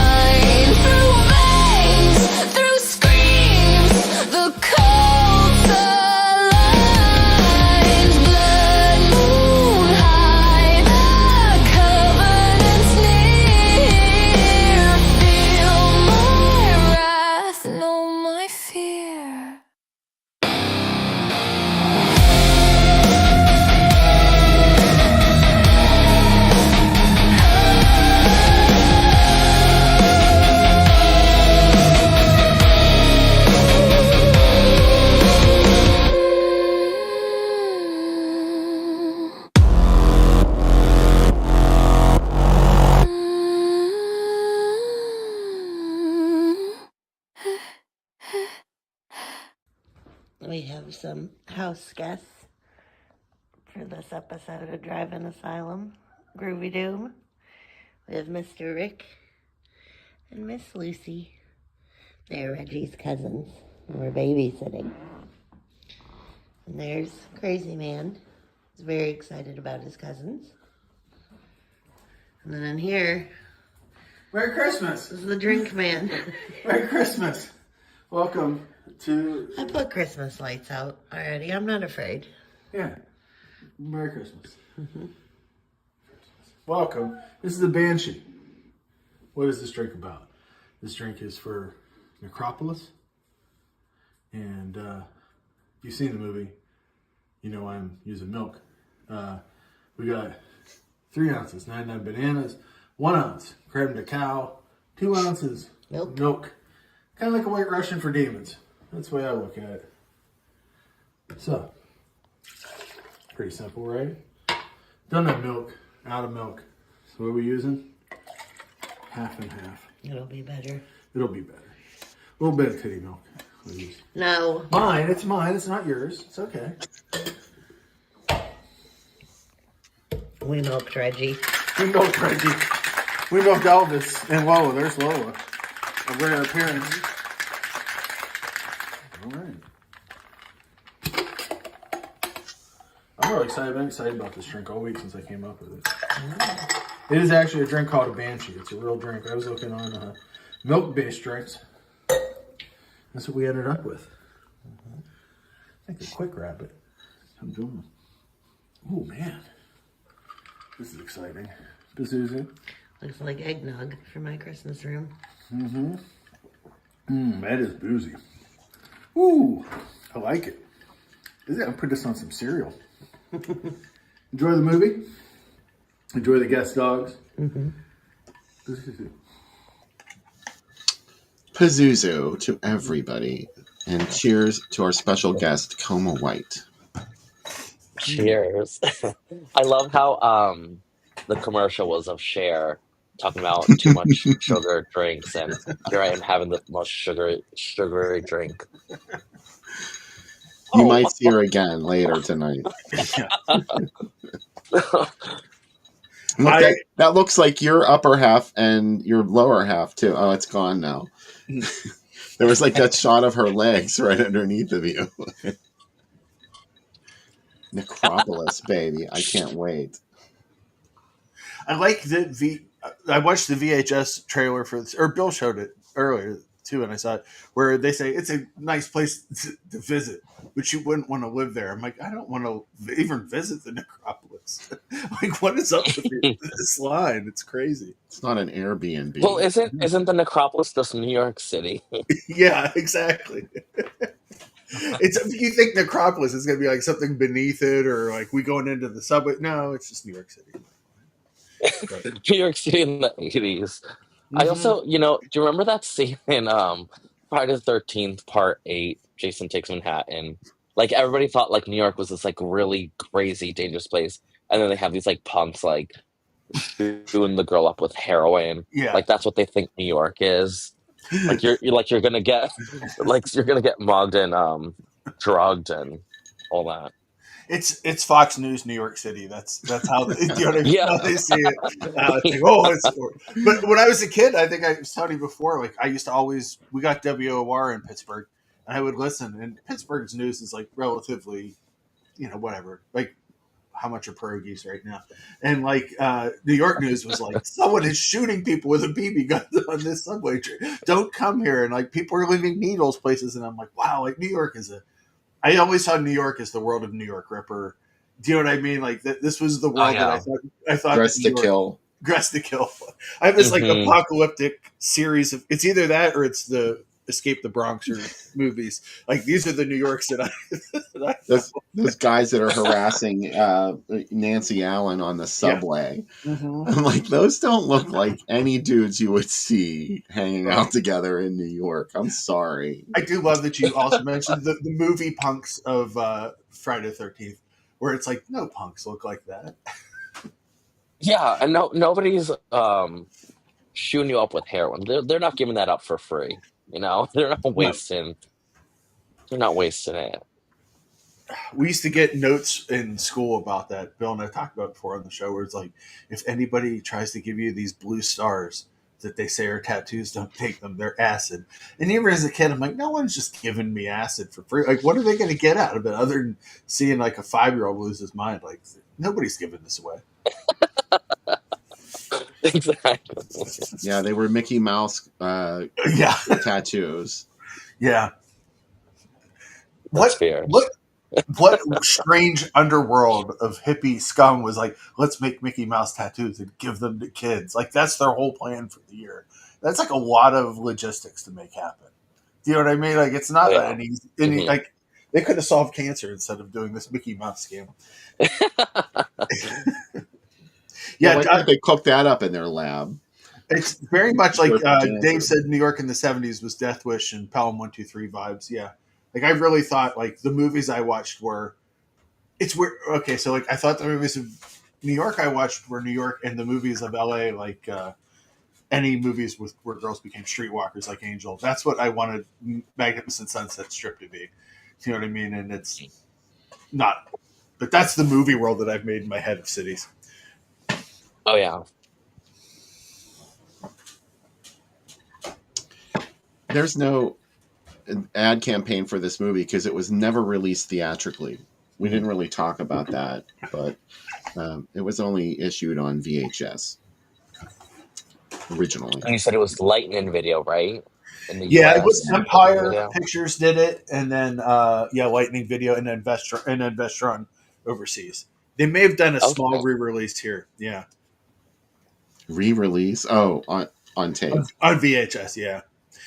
We have some house guests for this episode of Drive-In Asylum, Groovy Doom. We have Mr. Rick and Miss Lucy. They're Reggie's cousins. We're babysitting. And there's Crazy Man. He's very excited about his cousins. And then in here... Merry Christmas! This is the Drink Man. Merry Christmas! Welcome to... I put Christmas lights out already. I'm not afraid. Yeah. Merry Christmas. Mm-hmm. Welcome. This is the Banshee. What is this drink about? This drink is for NECROPOLIS. And if you've seen the movie, you know I'm using milk. We got 3 ounces, 99 bananas, 1 ounce creme de cow, 2 ounces milk. Kind of like a White Russian for demons. That's the way I look at it. So, pretty simple, right? Don't have milk, out of milk. So what are we using? Half and half. It'll be better. It'll be better. A little bit of titty milk, please. No. Mine, it's mine. It's not yours. It's okay. We milked Reggie. We milked Reggie. We milked Elvis and Lola. There's Lola. A rare appearance. All right. I'm really excited. I've been excited about this drink all week since I came up with it. It is actually a drink called a Banshee. It's a real drink. I was looking on milk-based drinks. That's what we ended up with. I think a quick rabbit. I'm doing it. Oh, man. This is exciting. Pazuzu. Looks like eggnog for my Christmas room. Mm-hmm. That is boozy. Ooh, I like it. I'll put this on some cereal. Enjoy the movie. Enjoy the guest dogs. Mm-hmm. Pazuzu to everybody. And cheers to our special guest, Coma White. Cheers. I love how the commercial was of Cher talking about too much sugar drinks, and here I am having the most sugary drink. You might see her again later tonight. Look, that looks like your upper half and your lower half too. Oh, it's gone now. There was like that shot of her legs right underneath of you. Necropolis, baby. I can't wait. I like I watched the VHS trailer for this, or Bill showed it earlier too, and I saw it, where they say it's a nice place to visit, but you wouldn't want to live there. I'm like, I don't want to even visit the Necropolis. Like, what is up with this line? It's crazy. It's not an Airbnb. Well, isn't the Necropolis just New York City? Yeah, exactly. You think Necropolis is going to be like something beneath it, or like we going into the subway? No, it's just New York City. New York City in the 80s. Mm-hmm. I also, do you remember that scene in Friday the 13th, Part 8, Jason Takes Manhattan? Like, everybody thought, like, New York was this, like, really crazy, dangerous place. And then they have these, like, punks, like, doing the girl up with heroin. Yeah. Like, that's what they think New York is. Like, you're gonna get, mugged and drugged and all that. It's Fox News New York City. That's how they, how they see it. But when I was a kid, I think I was telling you before, like I used to we got WOR in Pittsburgh, and I would listen. And Pittsburgh's news is like relatively, whatever. Like how much are pierogies right now? And like New York news was like someone is shooting people with a BB gun on this subway train. Don't come here, and like people are leaving needles places, and I'm like, wow, like New York is I always saw New York as the world of New York Ripper. Do you know what I mean? Like this was the world that I thought. Dressed to Kill. Dressed to Kill. I have this like apocalyptic series of. It's either that or it's the Escape the Bronx movies. Like these are the New Yorks that I those guys that are harassing Nancy Allen on the subway. Yeah. Mm-hmm. I'm like, those don't look like any dudes you would see hanging out together in New York. I'm sorry. I do love that you also mentioned the movie punks of Friday the 13th, where it's like, no punks look like that. Yeah, and nobody's shooting you up with heroin. They're not giving that up for free. They're not wasting. They're not wasting it. we used to get notes in school about that. Bill and I talked about it before on the show, where it's like, if anybody tries to give you these blue stars that they say are tattoos, don't take them. They're acid. And even as a kid, I'm like, no one's just giving me acid for free. Like, what are they going to get out of it other than seeing like a 5-year-old lose his mind? Like, nobody's giving this away. Exactly. Yeah, they were Mickey Mouse Yeah. tattoos. Yeah. That's fair. What strange underworld of hippie scum was like, let's make Mickey Mouse tattoos and give them to kids. Like, that's their whole plan for the year. That's like a lot of logistics to make happen. Do you know what I mean? Like, it's not an easy, like, they could have solved cancer instead of doing this Mickey Mouse scam. Yeah, they cooked that up in their lab. It's very much like Dave said, New York in the 70s was Death Wish and Pelham 123 vibes. Yeah. Like, I really thought, like, the movies I watched were, it's weird. Okay, so, like, I thought the movies of New York I watched were New York, and the movies of LA, like, any movies where girls became streetwalkers, like Angel. That's what I wanted Magnificent Sunset Strip to be. You know what I mean? And it's not. But that's the movie world that I've made in my head of cities. Oh, yeah. There's no ad campaign for this movie because it was never released theatrically. We didn't really talk about that, but it was only issued on VHS originally. And you said it was Lightning Video, right? In the Yeah, US, it was Empire Pictures did it, and then Lightning Video, and then Vestron overseas. They may have done a small re-release here. Yeah, re-release. Oh, on tape on VHS. Yeah,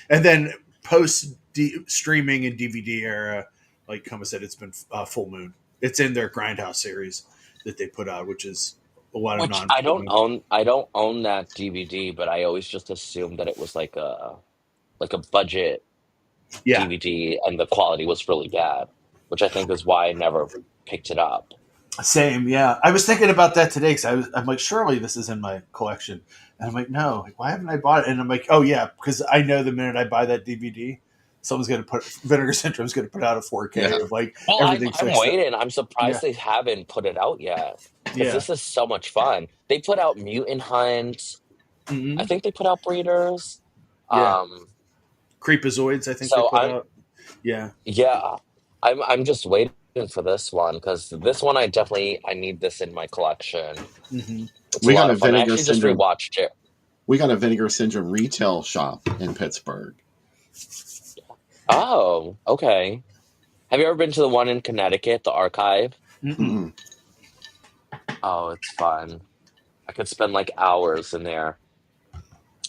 and then post streaming and DVD era, like Coma said, it's been Full Moon. It's in their Grindhouse series that they put out, which is a lot of non. I don't own that DVD, but I always just assumed that it was like a budget DVD, and the quality was really bad, which I think is why I never picked it up. Same, yeah. I was thinking about that today because I'm like, surely this is in my collection, and I'm like, no, like, why haven't I bought it? And I'm like, oh yeah, because I know the minute I buy that DVD, someone's going to put Vinegar Syndrome's going to put out a 4K of like everything. I'm waiting. I'm surprised they haven't put it out yet. Because this is so much fun. They put out Mutant Hunt. I think they put out Breeders. Creepazoids, I think they put out. Yeah. Yeah. I'm just waiting for this one because this one I need this in my collection. We got a Vinegar Syndrome. Just rewatched it. We got a Vinegar Syndrome retail shop in Pittsburgh. Oh, okay. Have you ever been to the one in Connecticut, the Archive? Mm-hmm. Oh, it's fun. I could spend like hours in there.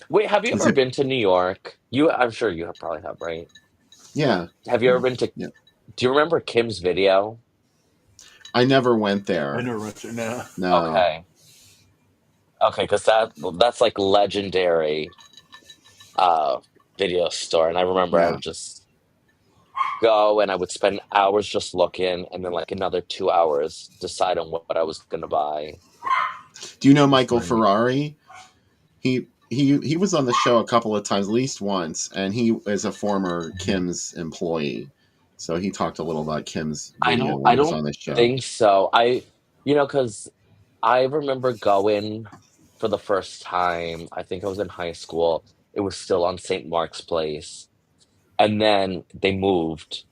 Wait, have you ever been to New York? I'm sure you probably have, right? Yeah. Have you ever been to? Yeah. Do you remember Kim's Video? I never went there. I never went there. No. Okay. Okay, because that's like legendary video store, and I remember I would just go and I would spend hours just looking, and then like another 2 hours decide on what I was going to buy. Do you know Michael Ferrari? He was on the show a couple of times, at least once, and he is a former Kim's employee. So he talked a little about Kim's video when he was on the show. I don't think so. Because I remember going for the first time. I think I was in high school. It was still on St. Mark's Place. And then they moved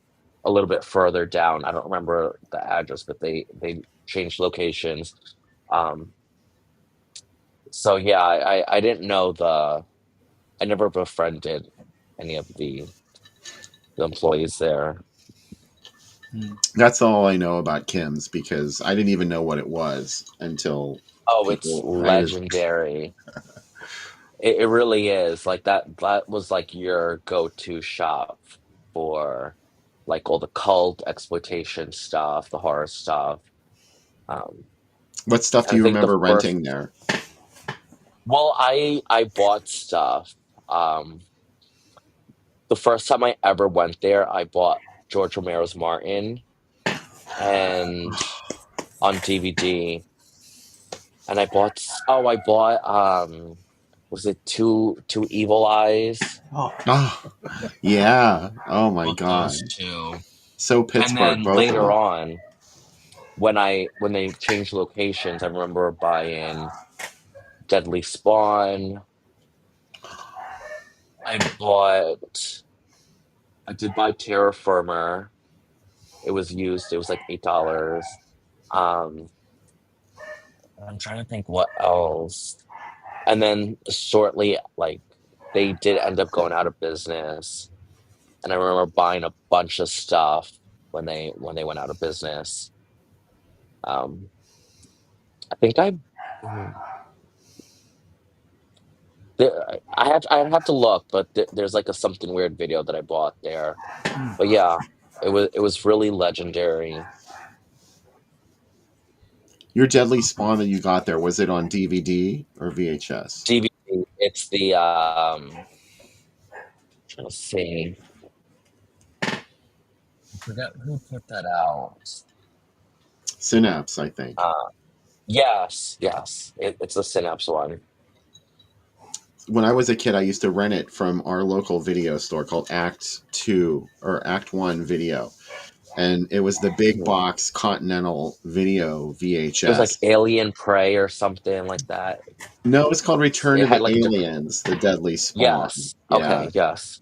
a little bit further down. I don't remember the address, but they changed locations. So yeah, I didn't know I never befriended any of the employees there. That's all I know about Kim's because I didn't even know what it was until. Oh, it's legendary. It really is. Like that was like your go-to shop for like all the cult exploitation stuff, the horror stuff. What stuff do you remember renting there? Well, I bought stuff. The first time I ever went there, I bought George Romero's Martin and on DVD. And I bought was it Two Evil Eyes? Oh, yeah. Oh my God. Those two. So And Pittsburgh, then both of later them. on, when they changed locations, I remember buying Deadly Spawn. I bought I did buy Terra Firmer. It was used. It was like $8. Um, I'm trying to think what else. And then shortly, like they did end up going out of business. And I remember buying a bunch of stuff when they went out of business. Um, I think mm, I'd have to look, but there's like a something weird video that I bought there. But yeah, it was really legendary. Your Deadly Spawn that you got there, was it on DVD or VHS? DVD. It's the trying to see. I forget who put that out. Synapse, I think. Yes, yes. It's the Synapse one. When I was a kid, I used to rent it from our local video store called Act 2 or Act 1 Video. And it was the big Mhm. box Continental Video It was like VHS. Alien Prey or something like that. No, it's called Return It to had the like a different. Aliens, The Deadly Spawn. Yes. Yeah. Okay. Yes.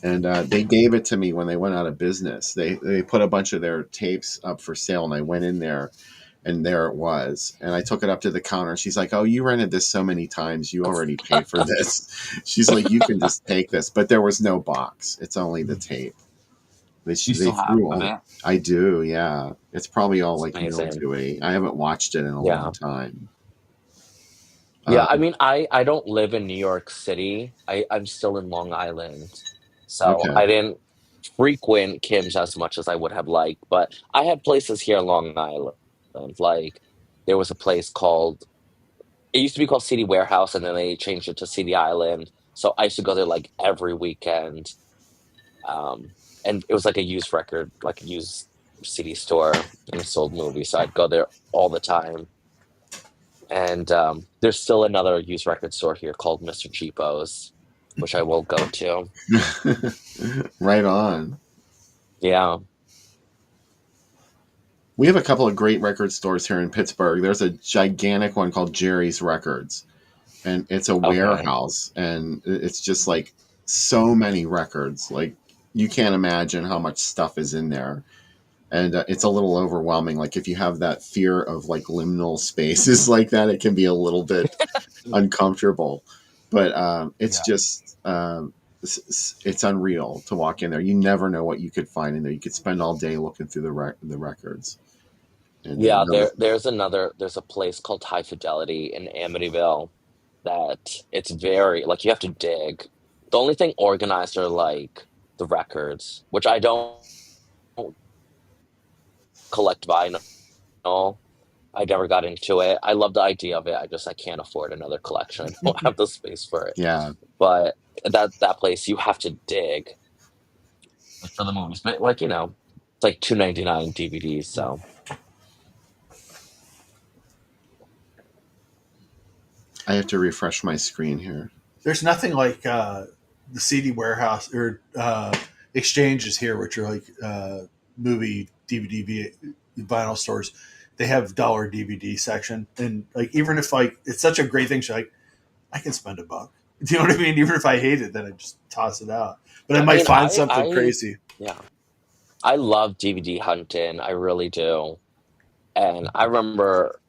And they gave it to me when they went out of business. They put a bunch of their tapes up for sale, and I went in there, and there it was. And I took it up to the counter, and she's like, "Oh, you rented this so many times, you already paid for this." She's like, "You can just take this," but there was no box. It's only the tape. You They still have threw all. it? I do, yeah. It's probably all It's like amazing. mildewy. I haven't watched it in a long Yeah. time. Yeah. I Um, mean, I don't live in New York City. I'm still in Long Island, so okay. I didn't frequent Kim's as much as I would have liked. But I had places here in Long Island. Like there was a place called. It used to be called CD Warehouse, and then they changed it to CD Island. So I used to go there like every weekend. And it was like a used record, like a used CD store, and it sold movies. So I'd go there all the time. And there's still another used record store here called Mr. Cheapo's, which I will go to. Right on. Yeah. We have a couple of great record stores here in Pittsburgh. There's a gigantic one called Jerry's Records, and it's a Okay. warehouse, and it's just like so many records. Like you can't imagine how much stuff is in there, and it's a little overwhelming. Like if you have that fear of like liminal spaces like that, it can be a little bit uncomfortable. But it's Yeah. just it's unreal to walk in there. You never know what you could find in there. You could spend all day looking through the records. And Yeah, really, there's a place called High Fidelity in Amityville that it's very like you have to dig. The only thing organized are like the records, which I don't collect vinyl. I never got into it. I love the idea of it. I can't afford another collection. I don't have the space for it. yeah, But that place you have to dig for the movies. But like, it's like 2.99 DVDs, so I have to refresh my screen here. There's nothing like the CD warehouse or exchanges here, which are like movie vinyl stores. They have dollar DVD section, and like even if like it's such a great thing, so like I can spend $1. Do you know what I mean? Even if I hate it, then I just toss it out. But I I might mean, find something crazy. yeah, I love DVD hunting. I really do. And I remember,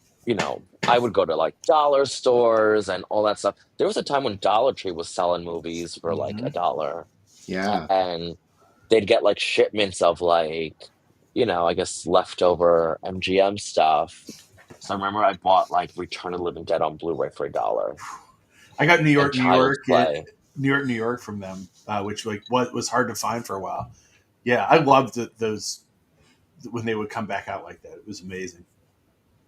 I would go to like dollar stores and all that stuff. There was a time when Dollar Tree was selling movies for like Mm-hmm. $1. Yeah, And they'd get like shipments of like, I guess leftover MGM stuff. So I remember I bought like Return of the Living Dead on Blu-ray for $1 I got and Child's Play. New York from them, which like what was hard to find for a while. Yeah, I loved those when they would come back out like that. It was amazing.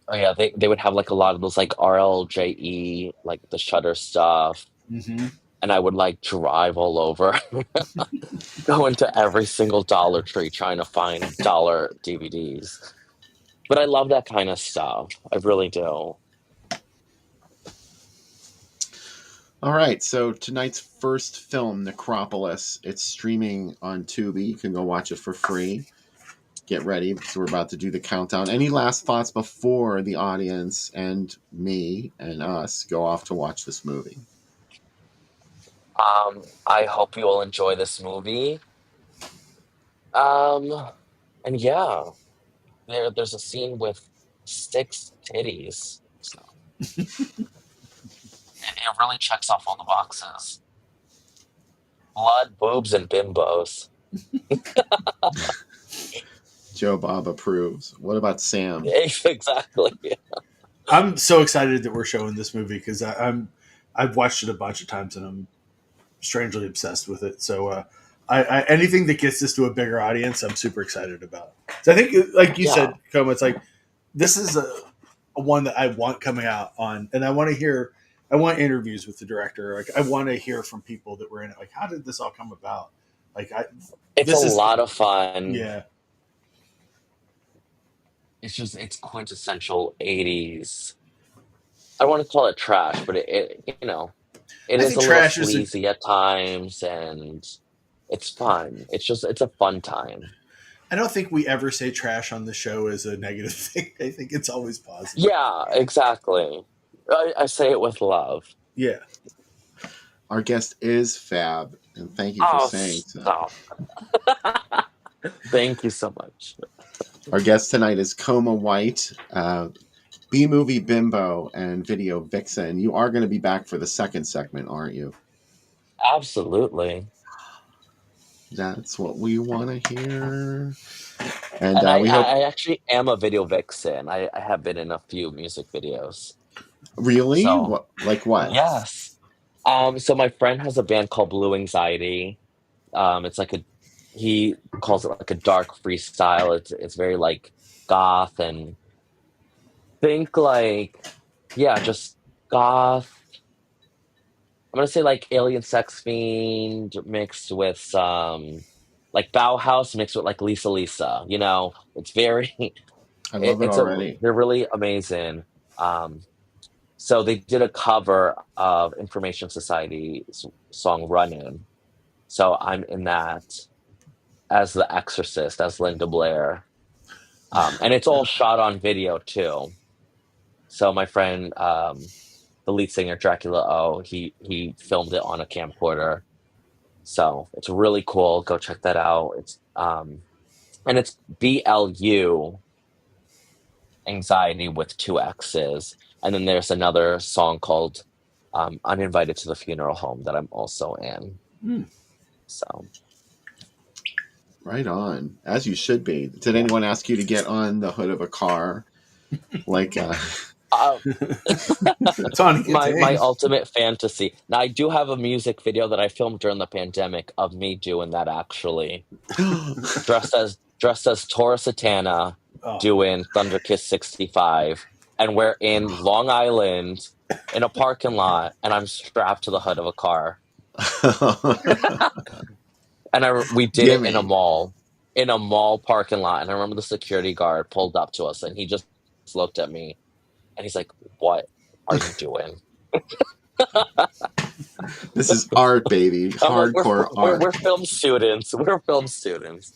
Oh yeah, they would have like a lot of those like RLJE, like the Shutter stuff. Mm-hmm. And I would like drive all over, go into every single Dollar Tree trying to find dollar DVDs. But I love that kind of stuff. I really do. all right. So tonight's first film, Necropolis, it's streaming on Tubi. You can go watch it for free. get ready because we're about to do the countdown. Any last thoughts before the audience and me and us go off to watch this movie? I hope you all enjoy this movie. Um, and yeah, there's a scene with 6 titties, so it really checks off all the boxes. Blood, boobs, and bimbos. Joe Bob approves. What about Sam? Exactly. I'm so excited that we're showing this movie because I've watched it a bunch of times and I'm strangely obsessed with it. So I anything that gets this to a bigger audience, I'm super excited about. So I think, like you said, Coma, it's like this is a one that I want coming out on, and I want to hear. I want interviews with the director. Like I want to hear from people that were in it. Like, how did this all come about? Like, It's a lot of fun. Yeah. It's quintessential 80s. I want to call it trash, but it it I is think a little trash is sleazy at times, and it's fun. It's a fun time. I don't think we ever say trash on the show as a negative thing. I think it's always positive. Yeah, exactly. I say it with love. Yeah. Our guest is Fab, and thank you for saying so. Stop. Thank you so much. Our guest tonight is Coma White, B-movie bimbo and video vixen. You are going to be back for the second segment, aren't you? Absolutely. That's what we want to hear. And And we hope. I actually am a video vixen. I have been in a few music videos. Really? So, What? Like what? yes. So my friend has a band called Blue Anxiety. It's like he calls it like a dark freestyle. It's very like goth and think like, yeah, just goth. I'm gonna say like Alien Sex Fiend mixed with some like Bauhaus mixed with like Lisa Lisa. It's very I love it already. they're really amazing. So they did a cover of Information Society's song Runnin'. So I'm in that as the Exorcist, as Linda Blair. And it's all shot on video too. So my friend, the lead singer Dracula O, he filmed it on a camcorder. So it's really cool. Go check that out. And it's BLU Anxiety with 2 X's. And then there's another song called Uninvited to the Funeral Home that I'm also in. So right on, as you should be. Did anyone ask you to get on the hood of a car? Like my ultimate fantasy. Now I do have a music video that I filmed during the pandemic of me doing that actually. dressed as Tora Satana doing Thunder Kiss 65, and we're in Long Island in a parking lot and I'm strapped to the hood of a car. And we did it in a mall parking lot, and I remember the security guard pulled up to us and he just looked at me and he's like, "What are you doing?" This is art, baby. Hardcore art. We're film students. We're film students.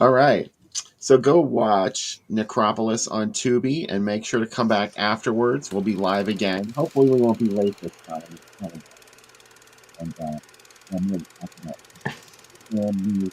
All right. So go watch Necropolis on Tubi and make sure to come back afterwards. We'll be live again. Hopefully we won't be late this time. And